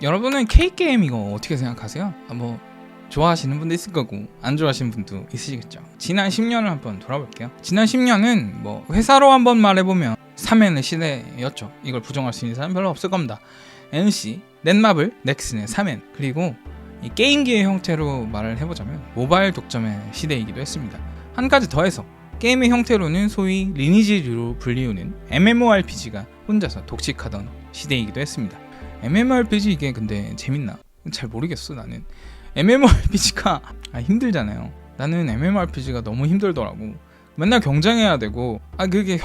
여러분은 K게임 이거 어떻게 생각하세요? 뭐 좋아하시는 분도 있을 거고 안 좋아하시는 분도 있으시겠죠. 지난 10년을 한번 돌아볼게요. 지난 10년은 뭐 회사로 한번 말해보면 3N의 시대였죠. 이걸 부정할 수 있는 사람 별로 없을 겁니다. NC, 넷마블, 넥슨의 3N, 그리고 이 게임기의 형태로 말을 해보자면 모바일 독점의 시대이기도 했습니다. 한 가지 더해서 게임의 형태로는 소위 리니지류로 불리우는 MMORPG가 혼자서 독식하던 시대이기도 했습니다. MMORPG 이게 근데 재밌나? 잘 모르겠어. 나는 MMORPG가 힘들잖아요. 나는 MMORPG가 너무 힘들더라고. 맨날 경쟁해야 되고 그게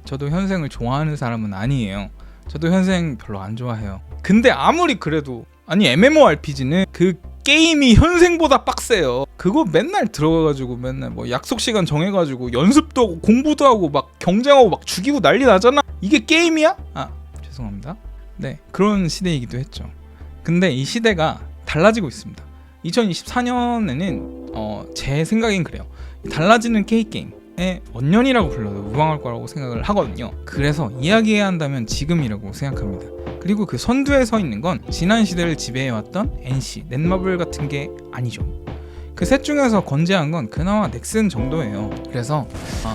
저도 현생을 좋아하는 사람은 아니에요. 저도 현생 별로 안 좋아해요. 근데 아무리 그래도 MMORPG는 그 게임이 현생보다 빡세요. 그거 맨날 들어가가지고 맨날 뭐 약속 시간 정해가지고 연습도 하고 공부도 하고 막 경쟁하고 막 죽이고 난리 나잖아. 이게 게임이야? 죄송합니다. 네, 그런 시대이기도 했죠. 근데 이 시대가 달라지고 있습니다. 2024년에는 제 생각엔 그래요. 달라지는 K게임의 원년이라고 불러도 무방할 거라고 생각을 하거든요. 그래서 이야기해야 한다면 지금이라고 생각합니다. 그리고 그 선두에 서 있는 건 지난 시대를 지배해왔던 NC, 넷마블 같은 게 아니죠. 그 셋 중에서 건재한 건 그나마 넥슨 정도예요. 그래서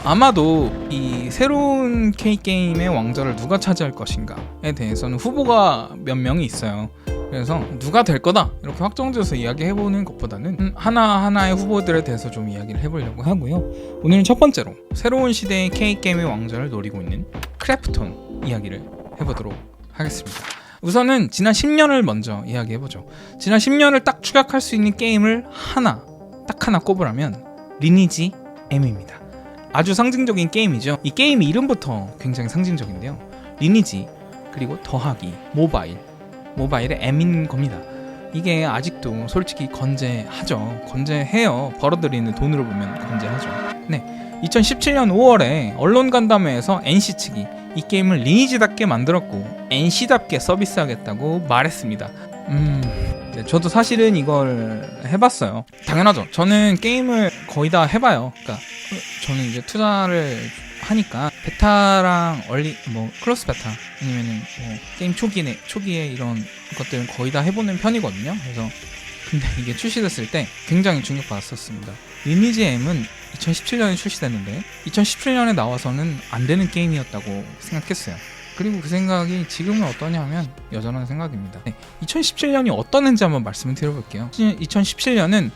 아마도 이 새로운 K게임의 왕좌를 누가 차지할 것인가에 대해서는 후보가 몇 명이 있어요. 그래서 누가 될 거다 이렇게 확정지어서 이야기해보는 것보다는 하나하나의 후보들에 대해서 좀 이야기를 해보려고 하고요. 오늘은 첫 번째로 새로운 시대의 K게임의 왕좌를 노리고 있는 크래프톤 이야기를 해보도록 하겠습니다. 우선은 지난 10년을 먼저 이야기해보죠. 지난 10년을 딱 추격할 수 있는 게임을 딱 하나 꼽으라면 리니지 M입니다. 아주 상징적인 게임이죠. 이 게임 이름부터 굉장히 상징적인데요. 리니지 그리고 더하기 모바일의 M인 겁니다. 이게 아직도 솔직히 건재해요. 벌어들이는 돈으로 보면 건재하죠. 네, 2017년 5월에 언론 간담회에서 NC 측이 이 게임을 리니지답게 만들었고 NC답게 서비스하겠다고 말했습니다. 네, 저도 사실은 이걸 해봤어요. 당연하죠. 저는 게임을 거의 다 해봐요. 그러니까 저는 이제 투자를 하니까 베타랑 클로스 베타 아니면은 게임 초기에 이런 것들은 거의 다 해보는 편이거든요. 그래서 근데 이게 출시됐을 때 굉장히 충격받았었습니다. 리니지 M은 2017년에 출시됐는데 2017년에 나와서는 안 되는 게임이었다고 생각했어요. 그리고 그 생각이 지금은 어떠냐면 여전한 생각입니다. 2017년이 어떠는지 한번 말씀을 드려볼게요. 2017년은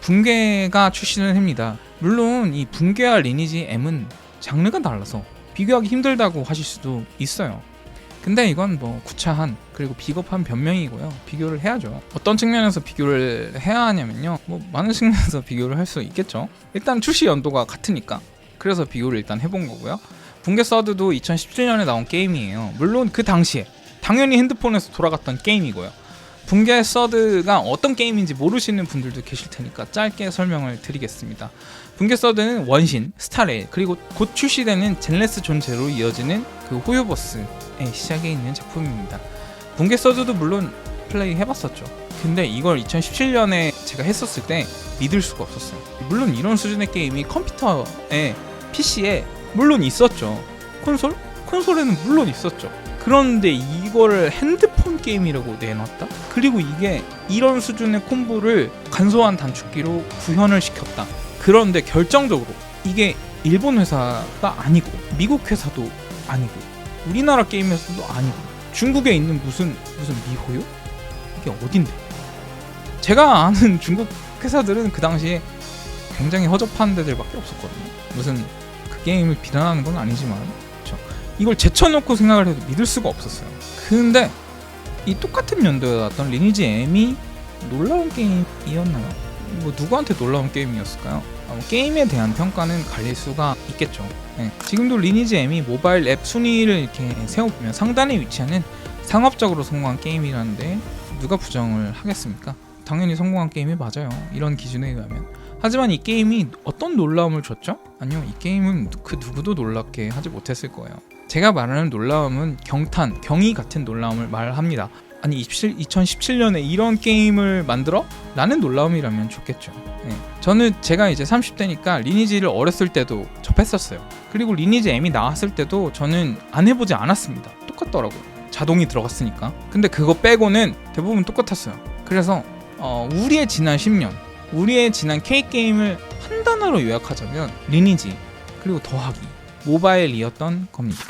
붕괴가 출시를 합니다. 물론 이 붕괴와 리니지 M은 장르가 달라서 비교하기 힘들다고 하실 수도 있어요. 근데 이건 구차한 그리고 비겁한 변명이고요. 비교를 해야죠. 어떤 측면에서 비교를 해야 하냐면요. 많은 측면에서 비교를 할 수 있겠죠. 일단 출시 연도가 같으니까. 그래서 비교를 일단 해본 거고요. 붕괴 서드도 2017년에 나온 게임이에요. 물론 그 당시에 당연히 핸드폰에서 돌아갔던 게임이고요. 붕괴 서드가 어떤 게임인지 모르시는 분들도 계실 테니까 짧게 설명을 드리겠습니다. 붕괴 서드는 원신, 스타레일, 그리고 곧 출시되는 젠레스 존제로 이어지는 그 호요버스의 시작에 있는 작품입니다. 붕괴 서드도 물론 플레이 해봤었죠. 근데 이걸 2017년에 제가 했었을 때 믿을 수가 없었어요. 물론 이런 수준의 게임이 컴퓨터에, PC에 물론 있었죠. 콘솔에는 물론 있었죠. 그런데 이거를 핸드폰 게임이라고 내놨다? 그리고 이게 이런 수준의 콤보를 간소한 단축키로 구현을 시켰다. 그런데 결정적으로 이게 일본 회사가 아니고 미국 회사도 아니고 우리나라 게임 회사도 아니고 중국에 있는 무슨 미호요? 이게 어딘데? 제가 아는 중국 회사들은 그 당시에 굉장히 허접한 데들밖에 없었거든요. 무슨 그 게임을 비난하는 건 아니지만 그렇죠. 이걸 제쳐놓고 생각을 해도 믿을 수가 없었어요. 근데 이 똑같은 연도에 나왔던 리니지 M이 놀라운 게임이었나요? 누구한테 놀라운 게임이었을까요? 게임에 대한 평가는 갈릴 수가 있겠죠. 네. 지금도 리니지 M이 모바일 앱 순위를 이렇게 세워보면 상단에 위치하는 상업적으로 성공한 게임이라는데 누가 부정을 하겠습니까? 당연히 성공한 게임이 맞아요. 이런 기준에 의하면. 하지만 이 게임이 어떤 놀라움을 줬죠? 아니요, 이 게임은 그 누구도 놀랍게 하지 못했을 거예요. 제가 말하는 놀라움은 경이 같은 놀라움을 말합니다. 아니 2017년에 이런 게임을 만들어? 라는 놀라움이라면 좋겠죠. 네. 제가 이제 30대니까 리니지를 어렸을 때도 접했었어요. 그리고 리니지 M이 나왔을 때도 저는 안 해보지 않았습니다. 똑같더라고요. 자동이 들어갔으니까. 근데 그거 빼고는 대부분 똑같았어요. 그래서 우리의 지난 10년, 우리의 지난 K게임을 한 단어로 요약하자면 리니지 그리고 더하기, 모바일이었던 겁니다.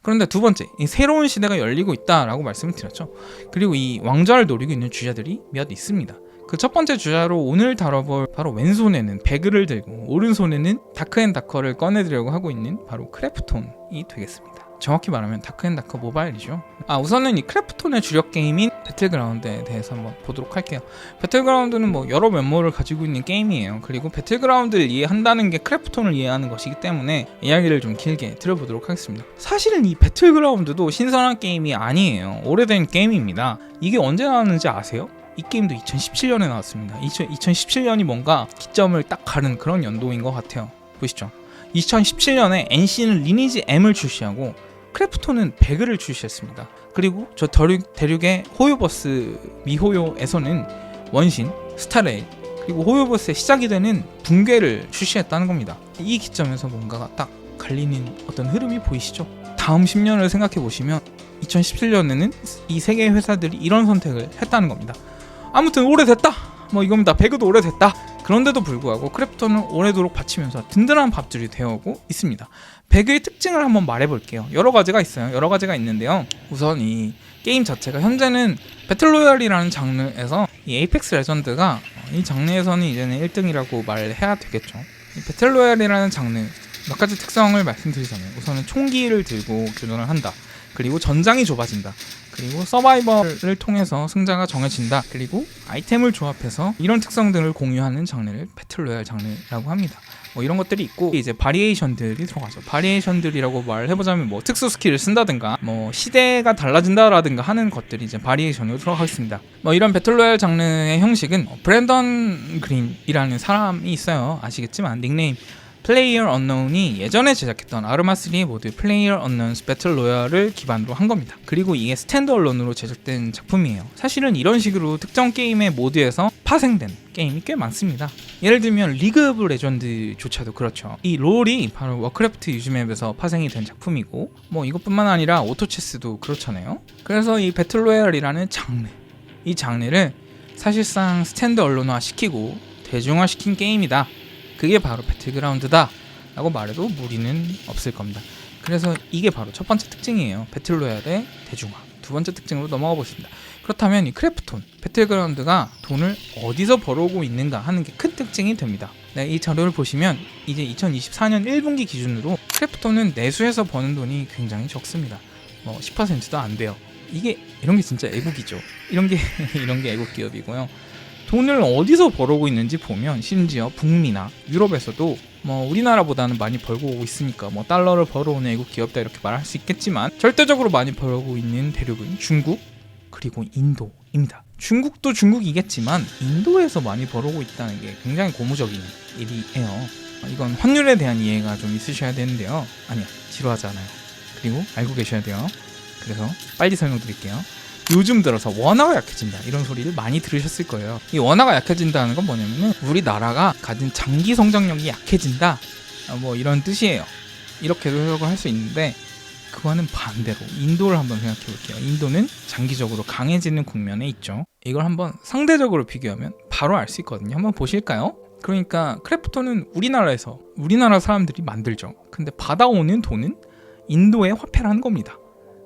그런데 두 번째, 이 새로운 시대가 열리고 있다라고 말씀을 드렸죠. 그리고 이 왕좌를 노리고 있는 주자들이 몇 있습니다. 그 첫 번째 주자로 오늘 다뤄볼 바로 왼손에는 배그를 들고 오른손에는 다크앤다커를 꺼내드려고 하고 있는 바로 크래프톤이 되겠습니다. 정확히 말하면 다크앤다커 모바일이죠. 우선은 이 크래프톤의 주력 게임인 배틀그라운드에 대해서 한번 보도록 할게요. 배틀그라운드는 뭐 여러 면모를 가지고 있는 게임이에요. 그리고 배틀그라운드를 이해한다는 게 크래프톤을 이해하는 것이기 때문에 이야기를 좀 길게 들어보도록 하겠습니다. 사실은 이 배틀그라운드도 신선한 게임이 아니에요. 오래된 게임입니다. 이게 언제 나왔는지 아세요? 이 게임도 2017년에 나왔습니다. 2017년이 뭔가 기점을 딱 가른 그런 연도인 것 같아요. 보시죠. 2017년에 NC는 리니지 M을 출시하고 크래프톤은 배그를 출시했습니다. 그리고 저 대륙의 호요버스 미호요에서는 원신, 스타레일, 그리고 호요버스의 시작이 되는 붕괴를 출시했다는 겁니다. 이 기점에서 뭔가가 딱 갈리는 어떤 흐름이 보이시죠? 다음 10년을 생각해 보시면 2017년에는 이 세 개의 회사들이 이런 선택을 했다는 겁니다. 아무튼 오래됐다! 뭐 이겁니다. 배그도 오래됐다! 그런데도 불구하고 크래프톤은 오래도록 바치면서 든든한 밥줄이 되어오고 있습니다. 배그의 특징을 한번 말해볼게요. 여러 가지가 있어요. 여러 가지가 있는데요. 우선 이 게임 자체가 현재는 배틀로얄이라는 장르에서 이 에이펙스 레전드가 이 장르에서는 이제는 1등이라고 말해야 되겠죠. 이 배틀로얄이라는 장르 몇 가지 특성을 말씀드리자면 우선은 총기를 들고 교전을 한다. 그리고 전장이 좁아진다. 그리고 서바이벌을 통해서 승자가 정해진다. 그리고 아이템을 조합해서 이런 특성들을 공유하는 장르를 배틀로얄 장르라고 합니다. 뭐 이런 것들이 있고 이제 바리에이션들이 들어가죠. 바리에이션들이라고 말해보자면 뭐 특수 스킬을 쓴다든가 뭐 시대가 달라진다라든가 하는 것들이 이제 바리에이션으로 들어가겠습니다. 뭐 이런 배틀로얄 장르의 형식은 브랜던 그린이라는 사람이 있어요. 아시겠지만 닉네임 플레이어 언노운이 예전에 제작했던 아르마3의 모드 플레이어 언노운스 배틀 로얄을 기반으로 한 겁니다. 그리고 이게 스탠드얼론으로 제작된 작품이에요. 사실은 이런 식으로 특정 게임의 모드에서 파생된 게임이 꽤 많습니다. 예를 들면 리그 오브 레전드조차도 그렇죠. 이 롤이 바로 워크래프트 유즈맵에서 파생이 된 작품이고 뭐 이것뿐만 아니라 오토체스도 그렇잖아요. 그래서 이 배틀 로얄이라는 장르, 이 장르를 사실상 스탠드얼론화 시키고 대중화시킨 게임이다. 그게 바로 배틀그라운드다 라고 말해도 무리는 없을 겁니다. 그래서 이게 바로 첫 번째 특징이에요. 배틀로얄의 대중화. 두 번째 특징으로 넘어가 보겠습니다. 그렇다면 이 크래프톤, 배틀그라운드가 돈을 어디서 벌어오고 있는가 하는 게 큰 특징이 됩니다. 네, 이 자료를 보시면 이제 2024년 1분기 기준으로 크래프톤은 내수에서 버는 돈이 굉장히 적습니다. 뭐 10%도 안 돼요. 이런 게 진짜 애국이죠. 이런 게 애국 기업이고요. 돈을 어디서 벌어오고 있는지 보면 심지어 북미나 유럽에서도 뭐 우리나라보다는 많이 벌고 오고 있으니까 뭐 달러를 벌어오는 애국 기업다 이렇게 말할 수 있겠지만 절대적으로 많이 벌어오고 있는 대륙은 중국 그리고 인도입니다. 중국도 중국이겠지만 인도에서 많이 벌어오고 있다는 게 굉장히 고무적인 일이에요. 이건 환율에 대한 이해가 좀 있으셔야 되는데요. 아니야, 지루하지 않아요. 그리고 알고 계셔야 돼요. 그래서 빨리 설명드릴게요. 요즘 들어서 원화가 약해진다 이런 소리를 많이 들으셨을 거예요. 이 원화가 약해진다는 건 뭐냐면은 우리나라가 가진 장기 성장력이 약해진다 뭐 이런 뜻이에요. 이렇게도 해석을 할 수 있는데 그거는 반대로 인도를 한번 생각해 볼게요. 인도는 장기적으로 강해지는 국면에 있죠. 이걸 한번 상대적으로 비교하면 바로 알 수 있거든요. 한번 보실까요? 그러니까 크래프톤은 우리나라 사람들이 만들죠. 근데 받아오는 돈은 인도의 화폐라는 겁니다.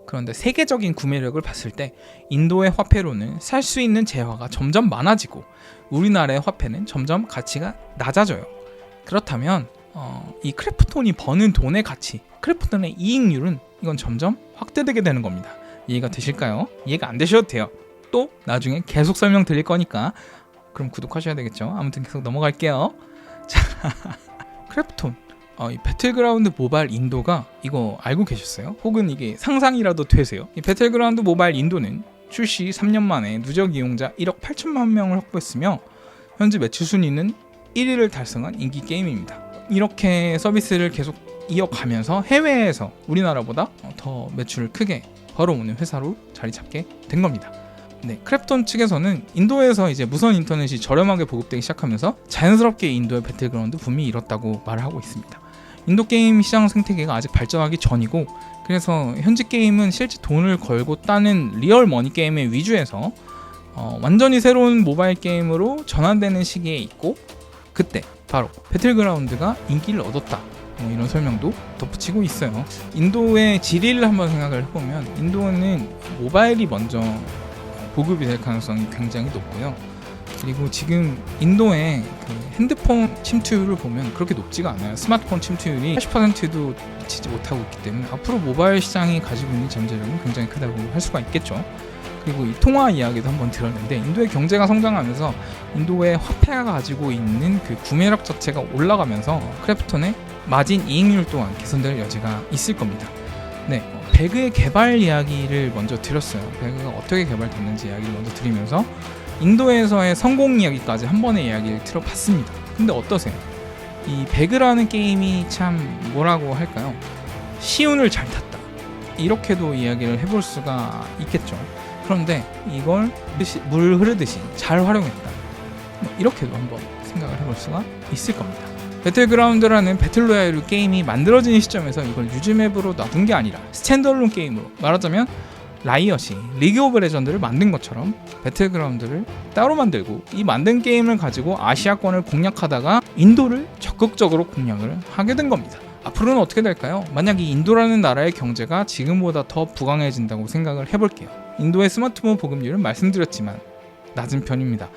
그런데 세계적인 구매력을 봤을 때 인도의 화폐로는 살 수 있는 재화가 점점 많아지고 우리나라의 화폐는 점점 가치가 낮아져요. 그렇다면 이 크래프톤이 버는 돈의 가치, 크래프톤의 이익률은 이건 점점 확대되게 되는 겁니다. 이해가 되실까요? 이해가 안 되셔도 돼요. 또 나중에 계속 설명드릴 거니까 그럼 구독하셔야 되겠죠. 아무튼 계속 넘어갈게요. 자, 크래프톤 이 배틀그라운드 모바일 인도가 이거 알고 계셨어요? 혹은 이게 상상이라도 되세요? 이 배틀그라운드 모바일 인도는 출시 3년 만에 누적 이용자 1억 8천만 명을 확보했으며 현재 매출 순위는 1위를 달성한 인기 게임입니다. 이렇게 서비스를 계속 이어가면서 해외에서 우리나라보다 더 매출을 크게 벌어오는 회사로 자리 잡게 된 겁니다. 네, 크래프톤 측에서는 인도에서 이제 무선 인터넷이 저렴하게 보급되기 시작하면서 자연스럽게 인도의 배틀그라운드 붐이 일었다고 말을 하고 있습니다. 인도 게임 시장 생태계가 아직 발전하기 전이고, 그래서 현지 게임은 실제 돈을 걸고 따는 리얼 머니 게임의 위주에서 완전히 새로운 모바일 게임으로 전환되는 시기에 있고, 그때 바로 배틀그라운드가 인기를 얻었다, 이런 설명도 덧붙이고 있어요. 인도의 지리를 한번 생각을 해보면 인도는 모바일이 먼저 보급이 될 가능성이 굉장히 높고요. 그리고 지금 인도의 그 핸드폰 침투율을 보면 그렇게 높지가 않아요. 스마트폰 침투율이 80%도 미치지 못하고 있기 때문에 앞으로 모바일 시장이 가지고 있는 잠재력은 굉장히 크다고 할 수가 있겠죠. 그리고 이 통화 이야기도 한번 들었는데, 인도의 경제가 성장하면서 인도의 화폐가 가지고 있는 그 구매력 자체가 올라가면서 크래프톤의 마진 이익률 또한 개선될 여지가 있을 겁니다. 네, 배그의 개발 이야기를 먼저 드렸어요. 배그가 어떻게 개발됐는지 이야기를 먼저 드리면서 인도에서의 성공 이야기까지 한 번의 이야기를 들어봤습니다. 근데 어떠세요? 이 배그라는 게임이 참 뭐라고 할까요? 시운을 잘 탔다, 이렇게도 이야기를 해볼 수가 있겠죠. 그런데 이걸 물 흐르듯이 잘 활용했다, 이렇게도 한번 생각을 해볼 수가 있을 겁니다. 배틀그라운드라는 배틀로얄 게임이 만들어진 시점에서 이걸 유즈맵으로 놔둔 게 아니라 스탠드얼론 게임으로, 말하자면 라이엇이 리그 오브 레전드를 만든 것처럼 배틀그라운드를 따로 만들고, 이 만든 게임을 가지고 아시아권을 공략하다가 인도를 적극적으로 공략을 하게 된 겁니다. 앞으로는 어떻게 될까요? 만약 이 인도라는 나라의 경제가 지금보다 더 부강해진다고 생각을 해볼게요. 인도의 스마트폰 보급률은 말씀드렸지만 낮은 편입니다.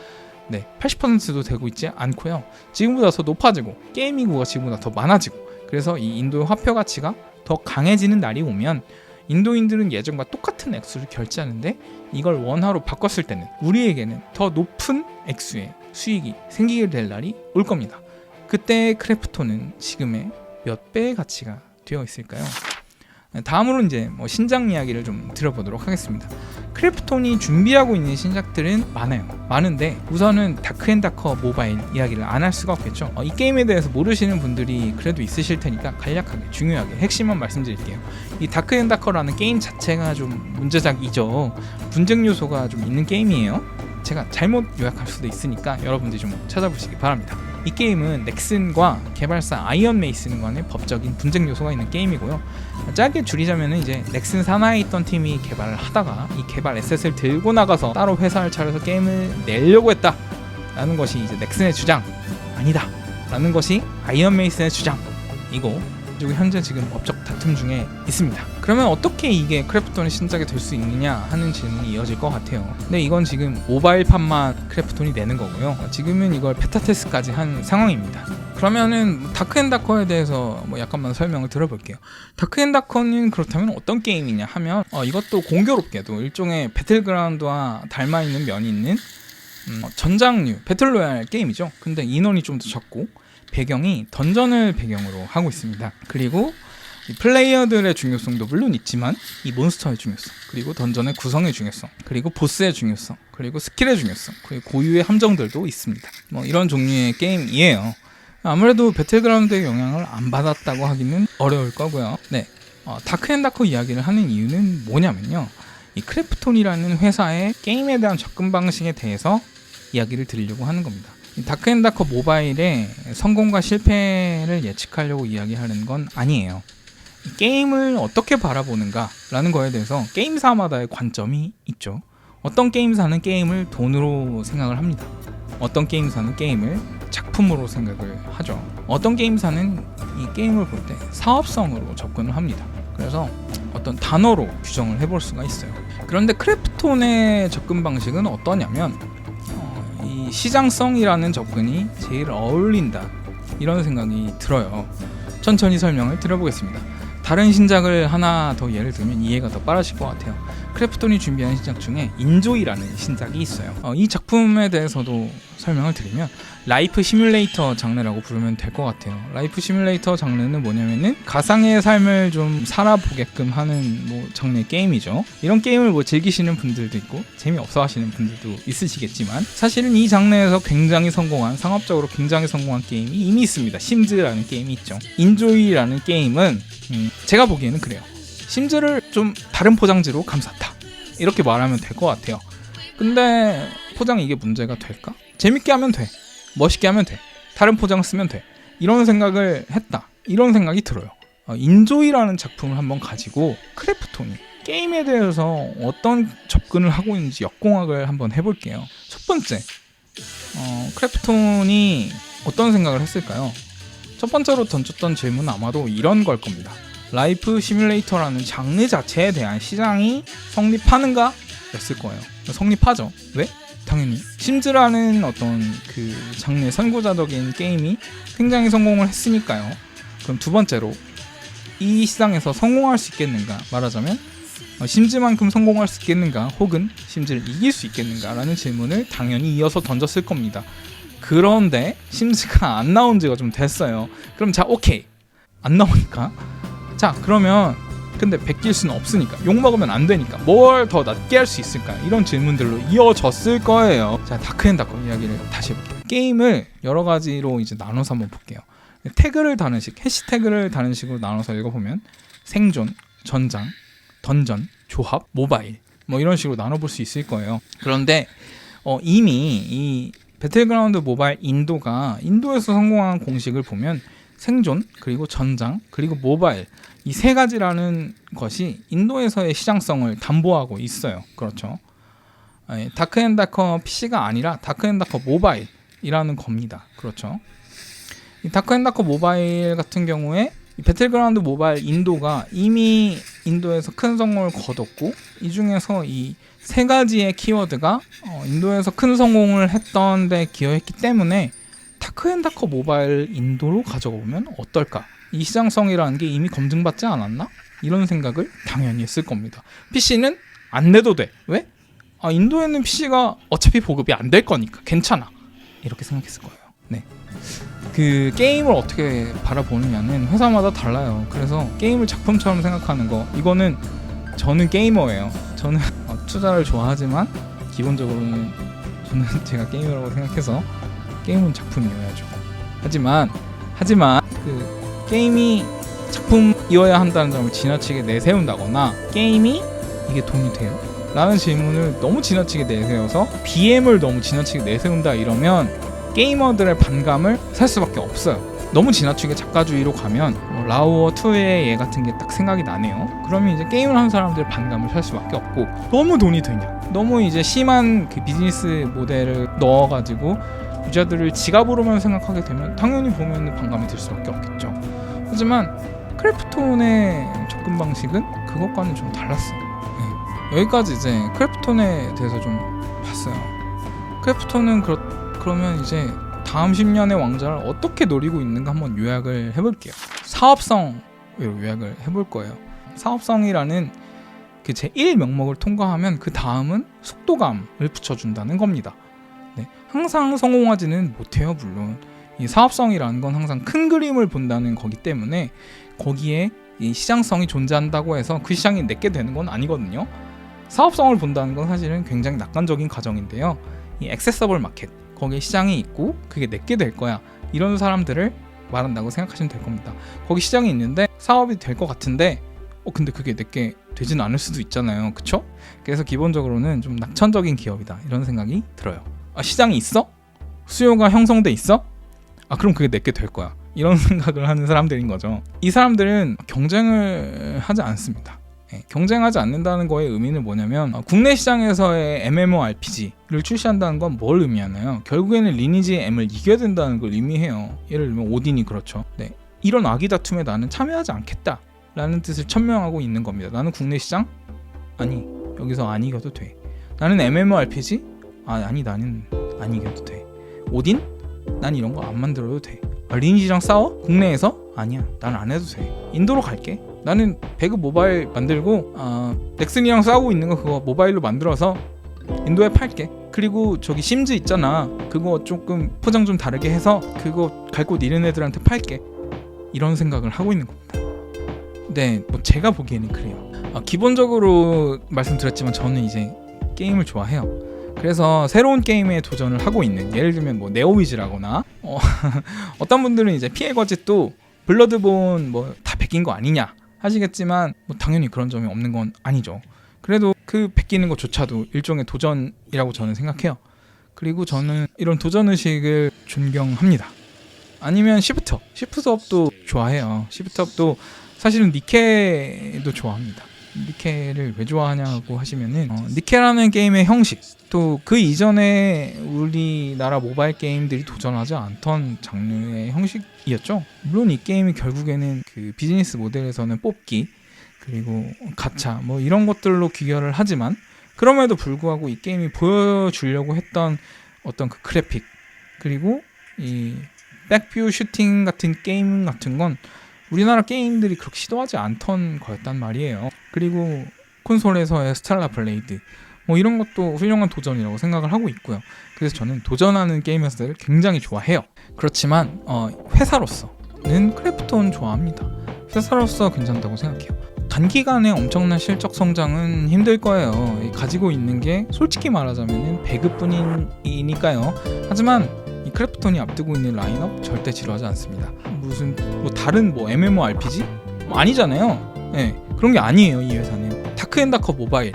네, 80%도 되고 있지 않고요. 지금보다 더 높아지고 게임 인구가 지금보다 더 많아지고, 그래서 이 인도의 화폐 가치가 더 강해지는 날이 오면 인도인들은 예전과 똑같은 액수를 결제하는데 이걸 원화로 바꿨을 때는 우리에게는 더 높은 액수의 수익이 생기게 될 날이 올 겁니다. 그때 크래프톤은 지금의 몇 배의 가치가 되어 있을까요? 다음으로 이제 신작 이야기를 좀 들어보도록 하겠습니다. 크래프톤이 준비하고 있는 신작들은 많은데 우선은 다크앤다커 모바일 이야기를 안 할 수가 없겠죠. 이 게임에 대해서 모르시는 분들이 그래도 있으실 테니까 간략하게 중요하게 핵심만 말씀드릴게요. 이 다크앤다커라는 게임 자체가 좀 문제작이죠. 분쟁 요소가 좀 있는 게임이에요. 제가 잘못 요약할 수도 있으니까 여러분들이 좀 찾아보시기 바랍니다. 이 게임은 넥슨과 개발사 아이언 메이슨 간의 법적인 분쟁 요소가 있는 게임이고요. 짧게 줄이자면 이제 넥슨 산하에 있던 팀이 개발을 하다가 이 개발 에셋을 들고 나가서 따로 회사를 차려서 게임을 내려고 했다라는 것이 이제 넥슨의 주장, 아니다 라는 것이 아이언 메이슨의 주장이고, 그리고 현재 지금 법적 다툼 중에 있습니다. 그러면 어떻게 이게 크래프톤의 신작이 될 수 있느냐 하는 질문이 이어질 것 같아요. 근데 이건 지금 모바일판만 크래프톤이 내는 거고요. 지금은 이걸 베타 테스트까지 한 상황입니다. 그러면은 다크앤다커에 대해서 약간만 설명을 들어볼게요. 다크앤다커는 그렇다면 어떤 게임이냐 하면 이것도 공교롭게도 일종의 배틀그라운드와 닮아있는 면이 있는 전장류 배틀로얄 게임이죠. 근데 인원이 좀 더 적고 배경이 던전을 배경으로 하고 있습니다. 그리고 이 플레이어들의 중요성도 물론 있지만 이 몬스터의 중요성, 그리고 던전의 구성의 중요성, 그리고 보스의 중요성, 그리고 스킬의 중요성, 그리고 고유의 함정들도 있습니다. 이런 종류의 게임이에요. 아무래도 배틀그라운드의 영향을 안 받았다고 하기는 어려울 거고요. 네, 다크앤다커 이야기를 하는 이유는 뭐냐면요, 이 크래프톤이라는 회사의 게임에 대한 접근 방식에 대해서 이야기를 드리려고 하는 겁니다. 다크앤다커 모바일의 성공과 실패를 예측하려고 이야기하는 건 아니에요. 게임을 어떻게 바라보는가 라는 거에 대해서 게임사마다의 관점이 있죠. 어떤 게임사는 게임을 돈으로 생각을 합니다. 어떤 게임사는 게임을 작품으로 생각을 하죠. 어떤 게임사는 이 게임을 볼 때 사업성으로 접근을 합니다. 그래서 어떤 단어로 규정을 해볼 수가 있어요. 그런데 크래프톤의 접근 방식은 어떠냐면 이 시장성이라는 접근이 제일 어울린다, 이런 생각이 들어요. 천천히 설명을 드려보겠습니다. 다른 신작을 하나 더 예를 들면 이해가 더 빠르실 것 같아요. 크래프톤이 준비한 신작 중에 인조이라는 신작이 있어요. 이 작품에 대해서도 설명을 드리면 라이프 시뮬레이터 장르라고 부르면 될 것 같아요. 라이프 시뮬레이터 장르는 뭐냐면은 가상의 삶을 좀 살아보게끔 하는 장르의 게임이죠. 이런 게임을 즐기시는 분들도 있고 재미없어 하시는 분들도 있으시겠지만, 사실은 이 장르에서 굉장히 성공한, 상업적으로 굉장히 성공한 게임이 이미 있습니다. 심즈라는 게임이 있죠. 인조이라는 게임은 제가 보기에는 그래요. 심즈를 좀 다른 포장지로 감쌌다, 이렇게 말하면 될 것 같아요. 근데 포장 이게 문제가 될까? 재밌게 하면 돼, 멋있게 하면 돼, 다른 포장을 쓰면 돼, 이런 생각을 했다. 이런 생각이 들어요. 인조이라는 작품을 한번 가지고 크래프톤이 게임에 대해서 어떤 접근을 하고 있는지 역공학을 한번 해볼게요. 첫 번째, 크래프톤이 어떤 생각을 했을까요? 첫 번째로 던졌던 질문은 아마도 이런 걸 겁니다. 라이프 시뮬레이터라는 장르 자체에 대한 시장이 성립하는가? 였을 거예요. 성립하죠. 왜? 당연히 심즈라는 어떤 그 장르의 선구자적인 게임이 굉장히 성공을 했으니까요. 그럼 두 번째로 이 시장에서 성공할 수 있겠는가? 말하자면 심즈만큼 성공할 수 있겠는가? 혹은 심즈를 이길 수 있겠는가? 라는 질문을 당연히 이어서 던졌을 겁니다. 그런데 심즈가 안 나온 지가 좀 됐어요. 그럼 자, 오케이. 안 나오니까. 자, 그러면 근데 베낄 수는 없으니까, 욕먹으면 안 되니까 뭘 더 낮게 할 수 있을까? 이런 질문들로 이어졌을 거예요. 자, 다크앤다커 이야기를 다시 해볼게요. 게임을 여러 가지로 이제 나눠서 한번 볼게요. 태그를 다는 식, 해시태그를 다는 식으로 나눠서 읽어보면 생존, 전장, 던전, 조합, 모바일 뭐 이런 식으로 나눠볼 수 있을 거예요. 그런데 이미 이 배틀그라운드 모바일 인도에서 성공한 공식을 보면 생존, 그리고 전장, 그리고 모바일 이 세 가지라는 것이 인도에서의 시장성을 담보하고 있어요. 그렇죠. 다크앤다커 PC가 아니라 다크앤다커 모바일이라는 겁니다. 그렇죠. 이 다크앤다커 모바일 같은 경우에 이 배틀그라운드 모바일 인도가 이미 인도에서 큰 성공을 거뒀고, 이 중에서 이 세 가지의 키워드가 인도에서 큰 성공을 했던 데 기여했기 때문에 다크앤다커 모바일 인도로 가져가 보면 어떨까? 이 시장성이라는 게 이미 검증받지 않았나? 이런 생각을 당연히 했을 겁니다. PC는 안 내도 돼. 왜? 인도에는 PC가 어차피 보급이 안 될 거니까 괜찮아. 이렇게 생각했을 거예요. 네. 그 게임을 어떻게 바라보느냐는 회사마다 달라요. 그래서 게임을 작품처럼 생각하는 거, 이거는 저는 게이머예요. 저는 투자를 좋아하지만 기본적으로는 저는 제가 게이머라고 생각해서 게임은 작품이어야죠. 하지만 그 게임이 작품이어야 한다는 점을 지나치게 내세운다거나 게임이 이게 돈이 돼요? 라는 질문을 너무 지나치게 내세워서 BM을 너무 지나치게 내세운다 이러면 게이머들의 반감을 살 수밖에 없어요. 너무 지나치게 작가주의로 가면 라우어 2의 얘 같은 게 딱 생각이 나네요. 그러면 이제 게임을 하는 사람들의 반감을 살 수밖에 없고, 너무 돈이 되냐, 너무 이제 심한 그 비즈니스 모델을 넣어가지고 유저들을 지갑으로만 생각하게 되면 당연히 보면 반감이 들 수밖에 없겠죠. 하지만 크래프톤의 접근 방식은 그것과는 좀 달랐어요. 네. 여기까지 이제 크래프톤에 대해서 좀 봤어요. 크래프톤은 그러면 이제 다음 10년의 왕자를 어떻게 노리고 있는가 한번 요약을 해볼게요. 사업성으로 요약을 해볼 거예요. 사업성이라는 그 제1 명목을 통과하면 그 다음은 속도감을 붙여준다는 겁니다. 네. 항상 성공하지는 못해요. 물론 이 사업성이라는 건 항상 큰 그림을 본다는 거기 때문에 거기에 이 시장성이 존재한다고 해서 그 시장이 내게 되는 건 아니거든요. 사업성을 본다는 건 사실은 굉장히 낙관적인 과정인데요. 이 액세서블 마켓, 거기에 시장이 있고 그게 내게 될 거야, 이런 사람들을 말한다고 생각하시면 될 겁니다. 거기 시장이 있는데 사업이 될 것 같은데 근데 그게 내게 되진 않을 수도 있잖아요. 그쵸? 그래서 기본적으로는 좀 낙천적인 기업이다, 이런 생각이 들어요. 시장이 있어? 수요가 형성돼 있어? 그럼 그게 내게 될 거야, 이런 생각을 하는 사람들인 거죠. 이 사람들은 경쟁을 하지 않습니다. 경쟁하지 않는다는 거의 의미는 뭐냐면 국내 시장에서의 MMORPG를 출시한다는 건 뭘 의미하나요? 결국에는 리니지 M을 이겨야 된다는 걸 의미해요. 예를 들면 오딘이 그렇죠. 네. 이런 악의 다툼에 나는 참여하지 않겠다 라는 뜻을 천명하고 있는 겁니다. 나는 국내 시장? 아니, 여기서 안 이겨도 돼. 나는 MMORPG? 아니, 나는 안 이겨도 돼. 오딘? 난 이런 거 안 만들어도 돼. 리니지랑 싸워? 국내에서? 아니야, 난 안 해도 돼. 인도로 갈게. 나는 배그 모바일 만들고 넥슨이랑 싸우고 있는 거 그거 모바일로 만들어서 인도에 팔게. 그리고 저기 심즈 있잖아, 그거 조금 포장 좀 다르게 해서 그거 갈 곳 잃은 애들한테 팔게. 이런 생각을 하고 있는 겁니다. 네, 뭐 제가 보기에는 그래요. 기본적으로 말씀드렸지만 저는 이제 게임을 좋아해요. 그래서 새로운 게임에 도전을 하고 있는, 예를 들면 뭐 네오위즈라거나 어떤 분들은 이제 피해 거짓도 블러드본 뭐 다 베낀 거 아니냐 하시겠지만 뭐 당연히 그런 점이 없는 건 아니죠. 그래도 그 베끼는 것조차도 일종의 도전이라고 저는 생각해요. 그리고 저는 이런 도전의식을 존경합니다. 아니면 시프트업도 좋아해요. 시프트업도 사실은 니케도 좋아합니다. 니케를 왜 좋아하냐고 하시면은 니케라는 게임의 형식, 또 그 이전에 우리나라 모바일 게임들이 도전하지 않던 장르의 형식이었죠. 물론 이 게임이 결국에는 그 비즈니스 모델에서는 뽑기 그리고 가챠 뭐 이런 것들로 귀결을 하지만, 그럼에도 불구하고 이 게임이 보여주려고 했던 어떤 그 그래픽, 그리고 이 백뷰 슈팅 같은 게임 같은 건 우리나라 게임들이 그렇게 시도하지 않던 거였단 말이에요. 그리고 콘솔에서의 스텔라 블레이드 뭐 이런 것도 훌륭한 도전이라고 생각을 하고 있고요. 그래서 저는 도전하는 게임 회사들을 굉장히 좋아해요. 그렇지만 회사로서는 크래프톤 좋아합니다. 회사로서 괜찮다고 생각해요. 단기간에 엄청난 실적 성장은 힘들 거예요. 가지고 있는 게 솔직히 말하자면 배그뿐이니까요. 하지만 이 크래프톤이 앞두고 있는 라인업 절대 지루하지 않습니다. 무슨 다른 MMORPG? 아니잖아요. 네, 그런 게 아니에요. 이 회사는 다크앤다커 모바일,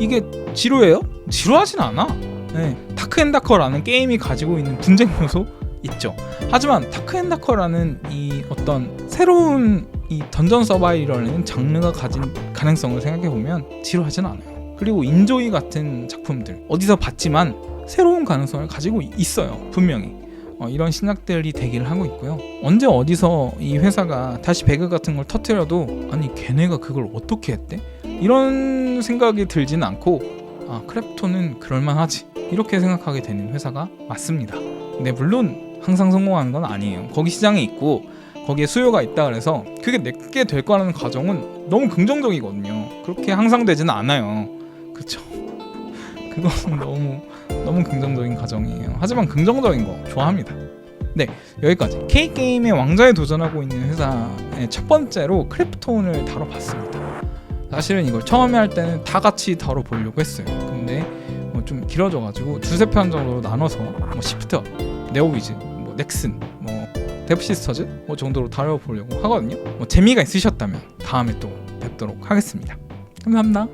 이게 지루해요? 지루하진 않아. 네, 다크앤다커라는 게임이 가지고 있는 분쟁 요소 있죠. 하지만 다크앤다커라는 이 어떤 새로운 이 던전 서바이벌이라는 장르가 가진 가능성을 생각해보면 지루하진 않아요. 그리고 인조이 같은 작품들 어디서 봤지만 새로운 가능성을 가지고 있어요. 분명히 이런 신작들이 대기를 하고 있고요. 언제 어디서 이 회사가 다시 배그 같은 걸 터뜨려도 아니 걔네가 그걸 어떻게 했대? 이런 생각이 들진 않고 크래프톤은 그럴만하지 이렇게 생각하게 되는 회사가 맞습니다. 근데 물론 항상 성공하는 건 아니에요. 거기 시장에 있고 거기에 수요가 있다 그래서 그게 내게 될 거라는 가정은 너무 긍정적이거든요. 그렇게 항상 되지는 않아요. 그쵸? 그거는 너무 긍정적인 가정이에요. 하지만 긍정적인 거 좋아합니다. 네, 여기까지 K게임의 왕좌에 도전하고 있는 회사의 첫 번째로 크래프톤을 다뤄봤습니다. 사실은 이걸 처음에 할 때는 다 같이 다뤄보려고 했어요. 근데 좀 길어져가지고 두세 편 정도로 나눠서 시프트업, 네오위즈, 넥슨, 데브시스터즈 정도로 다뤄보려고 하거든요. 재미가 있으셨다면 다음에 또 뵙도록 하겠습니다. 감사합니다.